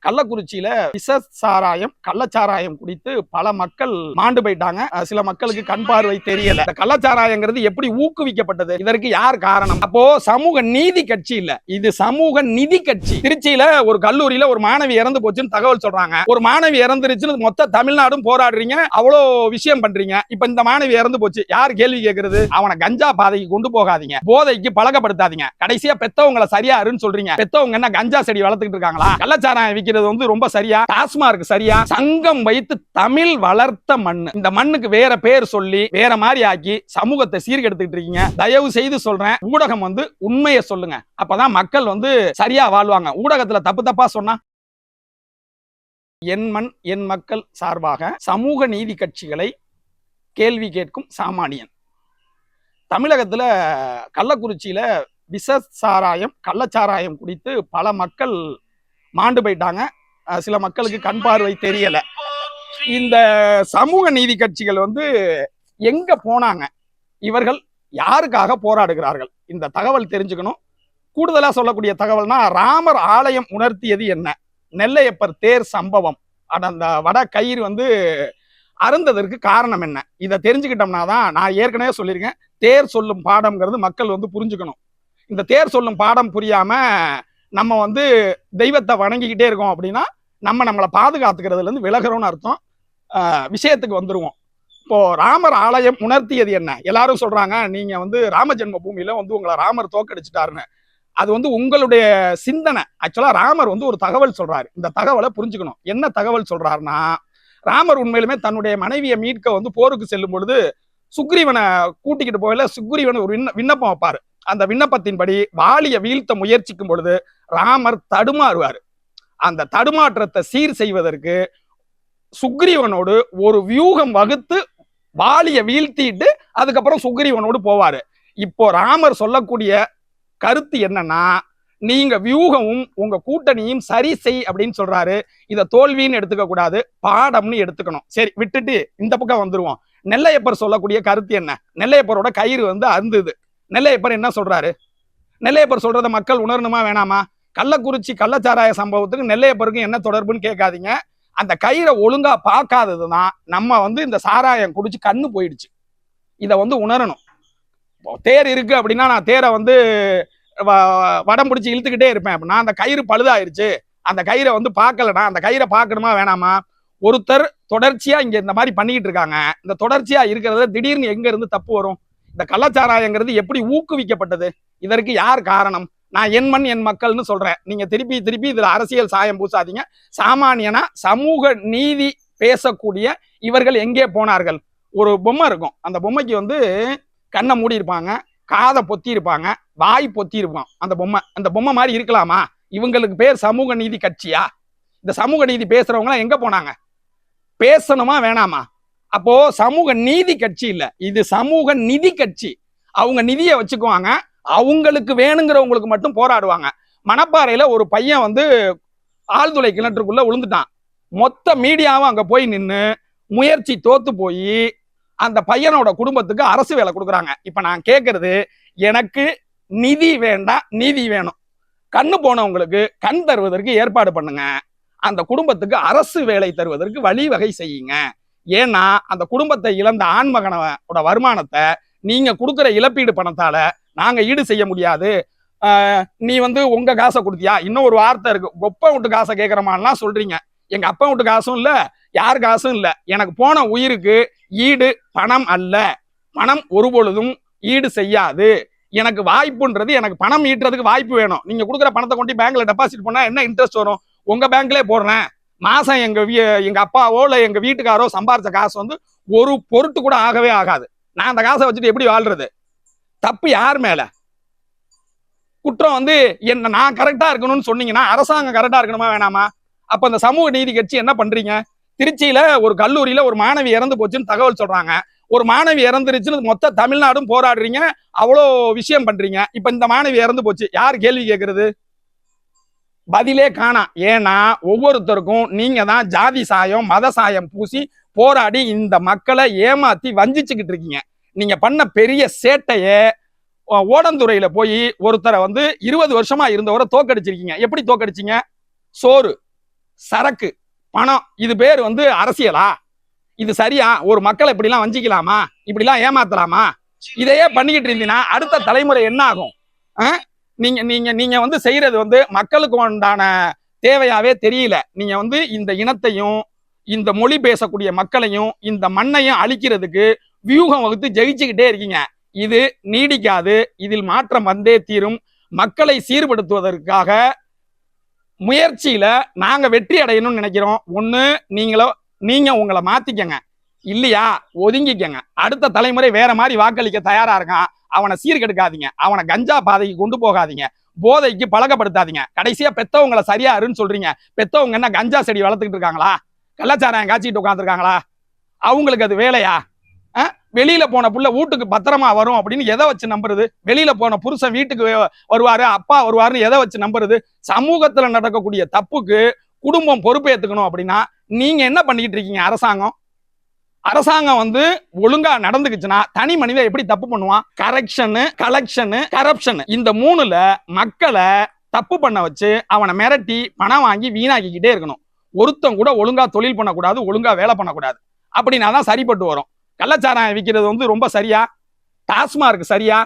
கள்ளக்குறிச்சியில விஷ சாராயம் கள்ளச்சாராயம் குடித்து பல மக்கள் மாண்டு போயிட்டாங்க. சில மக்களுக்கு கண் பார்வை தெரியல. கள்ளச்சாராயங்கிறது எப்படி ஊக்குவிக்கப்பட்டது? இதற்கு யார் காரணம்? அப்போ சமூக நீதி கட்சி இல்ல, இது சமூக நிதி கட்சி. திருச்சியில ஒரு கல்லூரியில ஒரு மாணவி இறந்து போச்சுன்னு தகவல் சொல்றாங்க. ஒரு மாணவி இறந்துருச்சுன்னு மொத்த தமிழ்நாடும் போராடுறீங்க, அவ்வளோ விஷயம் பண்றீங்க. இப்ப இந்த மாணவி இறந்து போச்சு, யார் கேள்வி கேட்கறது? அவனை கஞ்சா பாதைக்கு கொண்டு போகாதீங்க, போதைக்கு பழக்கப்படுத்தாதீங்க. கடைசியா பெத்தவங்களை சரியா இருன்னு சொல்றீங்க. பெத்தவங்க என்ன கஞ்சா செடி வளர்த்துக்கிட்டு இருக்காங்களா? கள்ளச்சாராயம் விக்கிறது வந்து ரொம்ப சரியா? டாஸ்மார்க் சரியா? சங்கம் வைத்து தமிழ் வளர்த்த மண்ணு. இந்த மண்ணுக்கு வேற பேர் சொல்லி வேற மாதிரி ஆக்கி சமூகத்தை சீர்கெடுத்துட்டு இருக்கீங்க. தயவு செய்து சொல்றேன், ஊடகம் வந்து உண்மையை சொல்லுங்க, அப்பதான் மக்கள் வந்து சரியா வாழ்வாங்க. ஊடகத்துல தப்பு தப்பா சொன்னா என் மண் என் மக்கள் சார்பாக சமூக நீதி கட்சிகளை கேள்வி கேட்கும் சாமானியன். தமிழகத்துல கள்ளக்குறிச்சியில விஷ சாராயம் கள்ளச்சாராயம் குடித்து பல மக்கள் மாண்டு போயிட்டாங்க. சில மக்களுக்கு கண் பார்வை தெரியல. இந்த சமூக நீதி கட்சிகள் வந்து எங்க போனாங்க? இவர்கள் யாருக்காக போராடுகிறார்கள்? இந்த தகவல் தெரிஞ்சுக்கணும். கூடுதலா சொல்லக்கூடிய தகவல்னா, ராமர் ஆலயம் உணர்த்தியது என்ன? நெல்லையப்பர் தேர் சம்பவம், அந்த வட கயிறு வந்து அருந்ததற்கு காரணம் என்ன? இதை தெரிஞ்சுக்கிட்டோம்னா தான், நான் ஏற்கனவே சொல்லியிருக்கேன், தேர் சொல்லும் பாடம்ங்கிறது மக்கள் வந்து புரிஞ்சுக்கணும். இந்த தேர் சொல்லும் பாடம் புரியாம நம்ம வந்து தெய்வத்தை வணங்கிக்கிட்டே இருக்கோம் அப்படின்னா நம்மளை பாதுகாத்துக்கிறதுல இருந்து விலகிறோம்னு அர்த்தம். விஷயத்துக்கு வந்துருவோம். இப்போ ராமர் ஆலயம் உணர்த்தியது என்ன? எல்லாரும் சொல்றாங்க, நீங்க வந்து ராம ஜென்ம பூமியில வந்து உங்களை ராமர் தோக்கடிச்சிட்டாருன்னு. அது வந்து உங்களுடைய சிந்தனை. ஆக்சுவலா ராமர் வந்து ஒரு தகவல் சொல்றாரு. இந்த தகவலை புரிஞ்சுக்கணும். என்ன தகவல் சொல்றாருன்னா, ராமர் உண்மையிலுமே தன்னுடைய மனைவியை மீட்க வந்து போருக்கு செல்லும் பொழுது சுக்ரீவனை கூட்டிக்கிட்டு போகல. சுக்ரீவன் ஒரு விண்ணப்பம் வைப்பாரு. அந்த விண்ணப்பத்தின்படி வாலியை வீழ்த்த முயற்சிக்கும் பொழுது ராமர் தடுமாறுவார். அந்த தடுமாற்றத்தை சீர் செய்வதற்கு சுக்ரீவனோடு ஒரு வியூகம் வகுத்து வாலியை வீழ்த்திட்டு அதுக்கப்புறம் சுக்ரீவனோடு போவாரு. இப்போ ராமர் சொல்லக்கூடிய கருத்து என்னன்னா, நீங்க வியூகமும் உங்க கூட்டணியும் சரி செய் அப்படின்னு சொல்றாரு. இதை தோல்வின்னு எடுத்துக்க கூடாது, பாடம்னு எடுத்துக்கணும். சரி, விட்டுட்டு இந்த பக்கம் வந்துருவோம். நெல்லையப்பர் சொல்லக்கூடிய கருத்து என்ன? நெல்லையப்பரோட கயிறு வந்து அறுந்தது. நெல்லையப்பர் என்ன சொல்றாரு? நெல்லையப்பர் சொல்றதை மக்கள் உணரணுமா வேணாமா? கள்ளக்குறிச்சி கள்ளச்சாராய சம்பவத்துக்கு நெல்லையப்பருக்கும் என்ன தொடர்புன்னு கேட்காதீங்க. அந்த கயிறை ஒழுங்கா பார்க்காததுதான் நம்ம வந்து இந்த சாராயம் குடிச்சு கண்ணு போயிடுச்சு. இதை வந்து உணரணும். தேர் இருக்கு அப்படின்னா நான் தேரை வந்து வடம் பிடிச்சி இழுத்துக்கிட்டே இருப்பேன் அப்படின்னா அந்த கயிறு பழுதாயிருச்சு, அந்த கயிறை வந்து பார்க்கலனா அந்த கயிறை பார்க்கணுமா வேணாமா? ஒருத்தர் தொடர்ச்சியா இங்க இந்த மாதிரி பண்ணிக்கிட்டு இருக்காங்க. இந்த தொடர்ச்சியா இருக்கிறத திடீர்னு எங்க இருந்து தப்பு வரும்? இந்த கள்ளச்சாராயங்கிறது எப்படி ஊக்குவிக்கப்பட்டது? இதற்கு யார் காரணம்? நான் என் மண் என் மக்கள்னு சொல்றேன். நீங்க திருப்பி திருப்பி இதுல அரசியல் சாயம் பூசாதீங்க. சாமானியனா சமூக நீதி பேசக்கூடிய இவர்கள் எங்கே போனார்கள்? ஒரு பொம்மை இருக்கும். அந்த பொம்மைக்கு வந்து கண்ணை மூடி இருப்பாங்க, காதை பொத்தி இருப்பாங்க, வாய் பொத்தி இருப்பான். அந்த பொம்மை மாதிரி இருக்கலாமா? இவங்களுக்கு பேர் சமூக நீதி கட்சியா? இந்த சமூக நீதி பேசுறவங்க எங்க போனாங்க? பேசணுமா வேணாமா? அப்போ சமூக நீதி கட்சி இல்ல, இது சமூக நிதி கட்சி. அவங்க நிதியை வச்சுக்குவாங்க, அவங்களுக்கு வேணுங்கிறவங்களுக்கு மட்டும் போராடுவாங்க. மணப்பாறையில ஒரு பையன் வந்து ஆழ்துளை கிணற்றுக்குள்ள விழுந்துட்டான். மொத்த மீடியாவும் அங்க போய் நின்று முயற்சி தோத்து போய் அந்த பையனோட குடும்பத்துக்கு அரசு வேலை கொடுக்குறாங்க. இப்ப நான் கேட்கறது, எனக்கு நிதி வேண்டாம், நீதி வேணும். கண்ணு போனவங்களுக்கு கண் தருவதற்கு ஏற்பாடு பண்ணுங்க, அந்த குடும்பத்துக்கு அரசு வேலை தருவதற்கு வழிவகை செய்யுங்க. ஏன்னா அந்த குடும்பத்தை இழந்த ஆண்மகனோட வருமானத்தை நீங்க கொடுக்குற இழப்பீடு பணத்தால நாங்க ஈடு செய்ய முடியாது. நீ வந்து உங்க காசை கொடுத்தியா? இன்னும் ஒரு வார்த்தை இருக்கு, ஒப்ப விட்டு காசை கேட்கறமான்லாம் சொல்றீங்க. எங்க அப்பா விட்டு காசும் இல்ல, யார் காசும் இல்ல. எனக்கு போன உயிருக்கு ஈடு பணம் அல்ல. பணம் ஒருபொழுதும் ஈடு செய்யாது. எனக்கு வாய்ப்புன்றது, எனக்கு பணம் ஈட்டுறதுக்கு வாய்ப்பு வேணும். நீங்க கொடுக்குற பணத்தை கொண்டு பேங்க்ல டெபாசிட் பண்ணா என்ன இன்ட்ரெஸ்ட் வரும்? உங்க பேங்க்லயே போடுறேன். மாசம் எங்க அப்பாவோ இல்ல எங்க வீட்டுக்காரோ சம்பாரிச்ச காசு வந்து ஒரு பொருட்டு கூட ஆகவே ஆகாது. நான் அந்த காசை வச்சுட்டு எப்படி வாழ்றது? தப்பு யார் மேல? குற்றம் வந்து என்ன நான் கரெக்டா இருக்கணும்னு சொன்னீங்கன்னா அரசாங்கம் கரெக்டா இருக்கணுமா வேணாமா? அப்ப அந்த சமூக நீதி கட்சி என்ன பண்றீங்க? திருச்சியில ஒரு கல்லூரியில ஒரு மாணவி இறந்து போச்சுன்னு தகவல் சொல்றாங்க. ஒரு மாணவி இறந்துருச்சுன்னு மொத்த தமிழ்நாடும் போராடுறீங்க, அவ்வளோ விஷயம் பண்றீங்க. இப்ப இந்த மாணவி இறந்து போச்சு, யார் கேள்வி கேட்கறது? பதிலே காணாம். ஏன்னா ஒவ்வொருத்தருக்கும் நீங்க தான் ஜாதி சாயம் மத சாயம் பூசி போராடி இந்த மக்களை ஏமாத்தி வஞ்சிச்சுக்கிட்டு இருக்கீங்க. நீங்க பண்ண பெரிய சேட்டைய ஓடந்துறையில போய் ஒருத்தரை வந்து 20 வருஷமா இருந்தவரை தோக்கடிச்சிருக்கீங்க. எப்படி தோக்கடிச்சீங்க? சோறு சரக்கு, பணம், இது பேர் வந்து அரசியலா? இது சரியா? ஒரு மக்களை இப்படிலாம் வஞ்சிக்கலாமா? இப்படிலாம் ஏமாத்தலாமா? இதையே பண்ணிக்கிட்டு இருந்தீங்கன்னா அடுத்த தலைமுறை என்ன ஆகும்? நீங்க நீங்க நீங்க வந்து செய்யறது வந்து மக்களுக்கு உண்டான தேவையாவே தெரியல. நீங்க வந்து இந்த இனத்தையும் இந்த மொழி பேசக்கூடிய மக்களையும் இந்த மண்ணையும் அழிக்கிறதுக்கு வியூகம் வகுத்து ஜெயிச்சுக்கிட்டே இருக்கீங்க. இது நீடிக்காது. இதில் மாற்றம் வந்தே தீரும். மக்களை சீர்படுத்துவதற்காக முயற்சியில நாங்க வெற்றி அடையணும்னு நினைக்கிறோம். ஒண்ணு நீங்க உங்களை மாத்திக்கங்க, இல்லையா ஒதுங்கிக்கங்க. அடுத்த தலைமுறை வேற மாதிரி வாக்களிக்க தயாரா இருக்கான். அவனை சீர்கெடுக்காதீங்க, அவனை கஞ்சா பாதைக்கு கொண்டு போகாதீங்க, போதைக்கு பழக்கப்படுத்தாதீங்க. கடைசியா பெத்தவங்களை சரியாருன்னு சொல்றீங்க. பெத்தவங்க என்ன கஞ்சா செடி வளர்த்துக்கிட்டு இருக்காங்களா? கள்ளச்சாராயம் காய்ச்சிட்டு உட்காந்துருக்காங்களா? அவங்களுக்கு அது வேலையா? வெளியில போன புள்ள வீட்டுக்கு பத்திரமா வரும் அப்படின்னு எதை வச்சு நம்புறது? வெளியில போன புருஷன் வீட்டுக்கு வருவாரு, அப்பா வருவாருன்னு எதை வச்சு நம்புறது? சமூகத்துல நடக்கக்கூடிய தப்புக்கு குடும்பம் பொறுப்பேற்றுக்கணும் அப்படின்னா நீங்க என்ன பண்ணிக்கிட்டு இருக்கீங்க? அரசாங்கம் வந்து ஒழுங்கா நடந்துக்குச்சுன்னா தனி மனிதன் எப்படி தப்பு பண்ணுவான்? கரெக்ஷனு, கலெக்ஷனு, கரப்ஷன், இந்த மூணுல மக்களை தப்பு பண்ண வச்சு அவனை மிரட்டி பணம் வாங்கி வீணாக்கிக்கிட்டே இருக்கணும். ஒருத்தம் கூட ஒழுங்கா தொழில் பண்ணக்கூடாது, ஒழுங்கா வேலை பண்ணக்கூடாது. அப்படின்னா தான் சரிப்பட்டு வரும். கள்ளச்சாராயம் விற்கிறது வந்து ரொம்ப சரியா? டாஸ்மார்க் சரியா?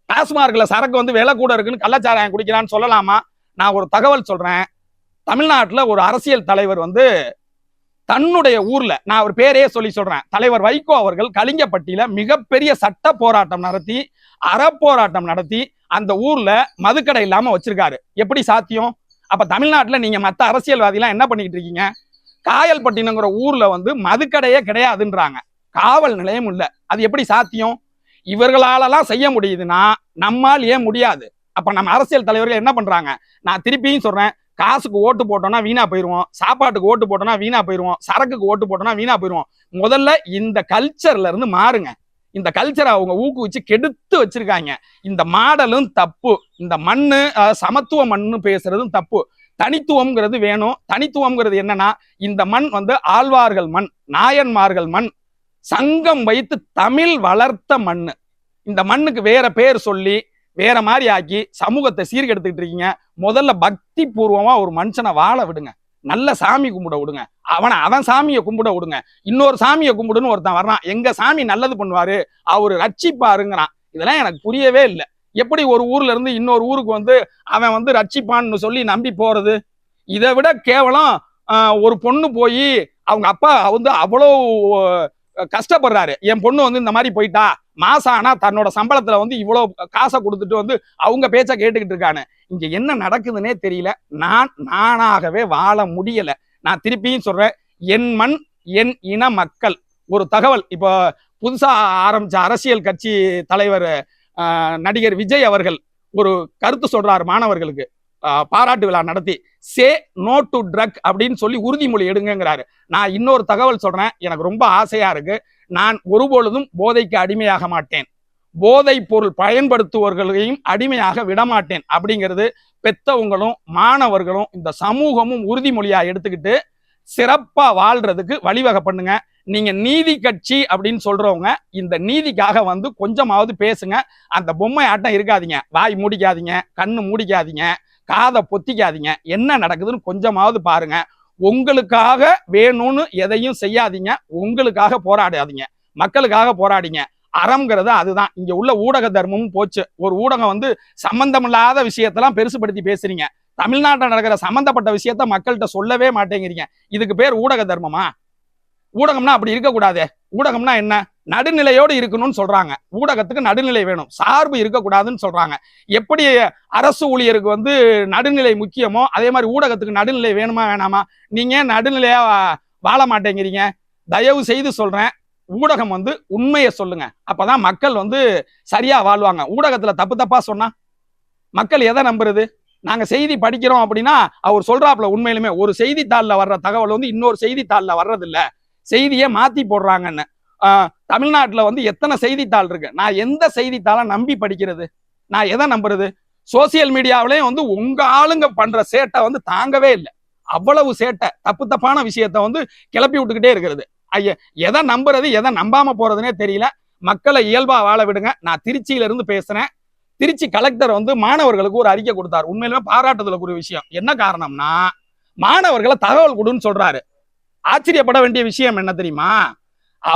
டாஸ்மார்க்ல சரக்கு வந்து விலை கூட இருக்குன்னு கள்ளச்சாராயம் குடிக்கிறான்னு சொல்லலாமா? நான் ஒரு தகவல் சொல்றேன். தமிழ்நாட்டில் ஒரு அரசியல் தலைவர் வந்து தன்னுடைய ஊர்ல, நான் அவர் பேரே சொல்லி சொல்றேன், தலைவர் வைகோ அவர்கள் கலிங்கப்பட்டியில மிகப்பெரிய சட்ட போராட்டம் நடத்தி, அறப்போராட்டம் நடத்தி அந்த ஊர்ல மதுக்கடை இல்லாம வச்சிருக்காரு. எப்படி சாத்தியம்? அப்ப தமிழ்நாட்டுல நீங்க மத்த அரசியல்வாதிலாம் என்ன பண்ணிக்கிட்டு இருக்கீங்க? காயல்பட்டினங்கிற ஊர்ல வந்து மதுக்கடையே கிடையாதுன்றாங்க, காவல் நிலையம் இல்ல. அது எப்படி சாத்தியம்? இவர்களாலலாம் செய்ய முடியுதுன்னா நம்மால் ஏன் முடியாது? அப்ப நம்ம அரசியல் தலைவர்கள் என்ன பண்றாங்க? நான் திருப்பியும் சொல்றேன், காசுக்கு ஓட்டு போட்டோம்னா வீணா போயிருவோம், சாப்பாட்டுக்கு ஓட்டு போட்டோம்னா வீணா போயிருவோம், சரக்குக்கு ஓட்டு போட்டோம்னா வீணா போயிருவோம். முதல்ல இந்த கல்ச்சர்ல இருந்து மாறுங்க. இந்த கல்ச்சரை அவங்க ஊக்குவிச்சு கெடுத்து வச்சிருக்காங்க. இந்த மாடலும் தப்பு. இந்த மண்ணு சமத்துவ மண்ணு பேசுறதும் தப்பு. தனித்துவம்ங்கிறது வேணும். தனித்துவம்ங்கிறது என்னன்னா, இந்த மண் வந்து ஆழ்வார்கள் மண், நாயன்மார்கள் மண், சங்கம் வைத்து தமிழ் வளர்த்த மண்ணு. இந்த மண்ணுக்கு வேற பேர் சொல்லி வேற மாதிரி ஆக்கி சமூகத்தை சீர்கெடுத்துக்கிட்டு இருக்கீங்க. முதல்ல பக்தி பூர்வமா ஒரு மனுஷனை வாழ விடுங்க, நல்ல சாமி கும்பிட விடுங்க, அவன் சாமியை கும்பிட விடுங்க. இன்னொரு சாமியை கும்பிடுன்னு ஒருத்தன் வர்றான், எங்க சாமி நல்லது பண்ணுவாரு, அவரு ரட்சிப்பாருங்கிறான். இதெல்லாம் எனக்கு புரியவே இல்லை. எப்படி ஒரு ஊர்ல இருந்து இன்னொரு ஊருக்கு வந்து அவன் வந்து ரட்சிப்பான்னு சொல்லி நம்பி போறது? இதை விட கேவலம் ஒரு பொண்ணு போய் அவங்க அப்பா வந்து அவ்வளோ கஷ்டப்படுறாரு, என் பொண்ணு வந்து இந்த மாதிரி போயிட்டா, மாசம் ஆனா தன்னோட சம்பளத்துல வந்து இவ்வளவு காசை கொடுத்துட்டு வந்து அவங்க பேச்ச கேட்டுக்கிட்டு இருக்கானு. இங்க என்ன நடக்குதுன்னே தெரியல. நானாகவே வாழ முடியல. நான் திருப்பியும் சொல்றேன், என் மண் என் இன மக்கள். ஒரு தகவல், இப்போ புதுசா ஆரம்பிச்ச அரசியல் கட்சி தலைவர் நடிகர் விஜய் அவர்கள் ஒரு கருத்து சொல்றாரு மாணவர்களுக்கு, பாராட்டு விழா நடத்தி, சே நோ டு ட்ரக் அப்படின்னு சொல்லி உறுதிமொழி எடுங்கிறாரு. நான் இன்னொரு தகவல் சொல்றேன், எனக்கு ரொம்ப ஆசையா இருக்கு. நான் ஒருபொழுதும் போதைக்கு அடிமையாக மாட்டேன், போதை பொருள் பயன்படுத்துவர்களையும் அடிமையாக விடமாட்டேன் அப்படிங்கிறது பெத்தவங்களும் மாணவர்களும் இந்த சமூகமும் உறுதிமொழியா எடுத்துக்கிட்டு சிறப்பா வாழ்றதுக்கு வழிவகை பண்ணுங்க. நீங்க நீதி கட்சி அப்படின்னு சொல்றவங்க இந்த நீதிக்காக வந்து கொஞ்சமாவது பேசுங்க. அந்த பொம்மை ஆட்டம் இருக்காதீங்க, வாய் மூடிக்காதீங்க, கண்ணு மூடிக்காதீங்க, காதை பொத்திக்காதீங்க. என்ன நடக்குதுன்னு கொஞ்சமாவது பாருங்க. உங்களுக்காக வேணும்னு எதையும் செய்யாதீங்க, உங்களுக்காக போராடாதீங்க, மக்களுக்காக போராடிங்க. அறம்ங்கிறது அதுதான். இங்க உள்ள ஊடக தர்மமும் போச்சு. ஒரு ஊடகம் வந்து சம்பந்தமில்லாத விஷயத்தெல்லாம் பெருசுபடுத்தி பேசுறீங்க. தமிழ்நாட்டில் நடக்கிற சம்பந்தப்பட்ட விஷயத்த மக்கள்கிட்ட சொல்லவே மாட்டேங்கிறீங்க. இதுக்கு பேர் ஊடக தர்மமா? ஊடகம்னா அப்படி இருக்கக்கூடாது. ஊடகம்னா என்ன? நடுநிலையோடு இருக்கணும்னு சொல்றாங்க. ஊடகத்துக்கு நடுநிலை வேணும், சார்பு இருக்கக்கூடாதுன்னு சொல்றாங்க. எப்படி அரசு ஊழியருக்கு வந்து நடுநிலை முக்கியமோ அதே மாதிரி ஊடகத்துக்கு நடுநிலை வேணுமா வேணாமா? நீங்க நடுநிலையா வாழ மாட்டேங்கிறீங்க. தயவு செய்து சொல்றேன், ஊடகம் வந்து உண்மையை சொல்லுங்க, அப்பதான் மக்கள் வந்து சரியா வாழ்வாங்க. ஊடகத்துல தப்பு தப்பா சொன்னா மக்கள் எதை நம்புறது? நாங்க செய்தி படிக்கிறோம் அப்படின்னா அவர் சொல்றாப்புல உண்மையிலுமே ஒரு செய்தித்தாளில் வர்ற தகவல் வந்து இன்னொரு செய்தித்தாளில் வர்றதில்ல, செய்தியை மாத்தி போடுறாங்கன்னு. தமிழ்நாட்டுல வந்து எத்தனை செய்தித்தாள் இருக்கு? நான் எந்த செய்தித்தாளை நம்பி படிக்கிறது? நான் எதை நம்புறது? சோசியல் மீடியாவிலேயும் வந்து உங்க ஆளுங்க பண்ற சேட்டை வந்து தாங்கவே இல்லை. அவ்வளவு சேட்டை, தப்பு தப்பான விஷயத்த வந்து கிளப்பி விட்டுக்கிட்டே இருக்கிறது. எதை நம்புறது எதை நம்பாம போறதுனே தெரியல. மக்களை இயல்பா வாழ விடுங்க. நான் திருச்சியில இருந்து பேசுறேன். திருச்சி கலெக்டர் வந்து மாணவர்களுக்கு ஒரு அறிக்கை கொடுத்தார். உண்மையிலுமே பாராட்டுதலுக்கு ஒரு விஷயம். என்ன காரணம்னா, மாணவர்களை தகவல் கொடுன்னு சொல்றாரு. ஆச்சரியப்பட வேண்டிய விஷயம் என்ன தெரியுமா?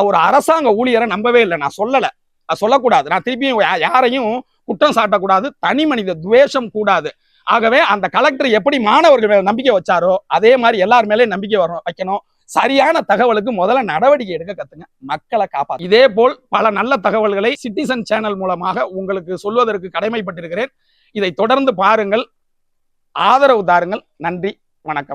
ஒரு அரசாங்க ஊழியரை நம்பவே இல்லை. நான் சொல்லல, நான் சொல்லக்கூடாது. நான் திருப்பியும் யாரையும் குற்றம் சாட்டக்கூடாது. தனி மனித துவேஷம் கூடாது. ஆகவே அந்த கலெக்டர் எப்படி மாணவர்கள் மேல நம்பிக்கை வச்சாரோ அதே மாதிரி எல்லார் மேலேயும் நம்பிக்கை வைக்கணும். சரியான தகவலுக்கு முதல்ல நடவடிக்கை எடுக்க கத்துங்க, மக்களை காப்பாற்று. இதே போல் பல நல்ல தகவல்களை சிட்டிசன் சேனல் மூலமாக உங்களுக்கு சொல்வதற்கு கடமைப்பட்டிருக்கிறேன். இதை தொடர்ந்து பாருங்கள், ஆதரவு தாருங்கள். நன்றி, வணக்கம்.